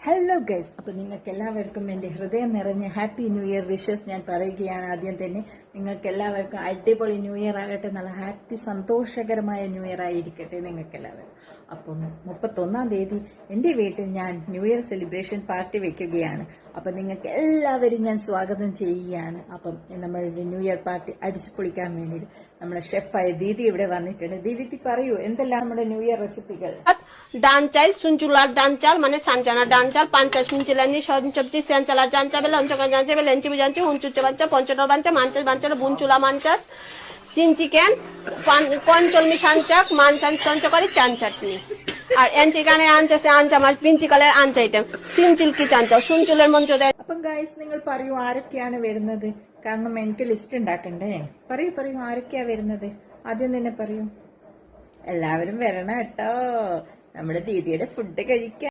Hello guys, അപ്പൊ നിങ്ങൾക്ക് എല്ലാവർക്കും എന്റെ ഹൃദയം നിറഞ്ഞ ഹാപ്പി ന്യൂ ഇയർ വിഷസ് ഞാൻ പറയുകയാണ്. ആദ്യം തന്നെ നിങ്ങൾക്ക് എല്ലാവർക്കും അടിപൊളി ന്യൂ ഇയർ ആകട്ടെ, നല്ല ഹാപ്പി സന്തോഷകരമായ ന്യൂ ഇയർ ആയിരിക്കട്ടെ നിങ്ങൾക്ക് എല്ലാവരും. അപ്പം 31-ാം തീയതി എന്റെ വീട്ടിൽ ഞാൻ ന്യൂ ഇയർ സെലിബ്രേഷൻ പാർട്ടി വെക്കുകയാണ്. അപ്പൊ നിങ്ങൾക്ക് എല്ലാവരും ഞാൻ സ്വാഗതം ചെയ്യുകയാണ്. അപ്പം നമ്മളുടെ ന്യൂ ഇയർ പാർട്ടി അടിച്ചു പൊളിക്കാൻ വേണ്ടിയിട്ട് നമ്മുടെ ഷെഫായ ദീദി ഇവിടെ വന്നിട്ടുണ്ട്. ദീദി പറയൂ, എന്തെല്ലാം നമ്മുടെ ന്യൂ ഇയർ റെസിപ്പികൾ? ডান চাল সুঞ্চুলার ডান চাল মানে সানচানা ডান চাল পাঞ্চা সুঞ্চিলানি সবজি সেঞ্চালা ডান চাবে লঞ্চকা ডান চাবে লেঞ্চি বিজাঞ্চি হুঞ্চুচে বাচ্চা পঞ্চটর বাঞ্চা মাঞ্চাস বাঞ্চালা বুনচুলা মাঞ্চাস চিন চিকেন পঞ্চলমি সাঞ্চাক মানচান চঞ্চকারি চান চাটনি আর এনচিকানে আনচাসে আনচা মাছ পিঞ্চিকালের আনচা ഐറ്റം സിഞ്ചിൽക്കി ചാഞ്ച സുഞ്ചുലർ മഞ്ചോദേ. അപ്പം ഗൈസ്, നിങ്ങൾ പറയൂ ആരൊക്കെയാണ് വരുന്നത്? കാരണം എനിക്ക് ലിസ്റ്റ് ഉണ്ടാക്കണ്ടേ. പറയൂ ആരൊക്കെയാ വരുന്നത്? ആദ്യം തന്നെ പറയൂ. എല്ലാവരും വരണം കേട്ടോ, നമ്മുടെ ദീദിയുടെ ഫുഡ് കഴിക്കാൻ.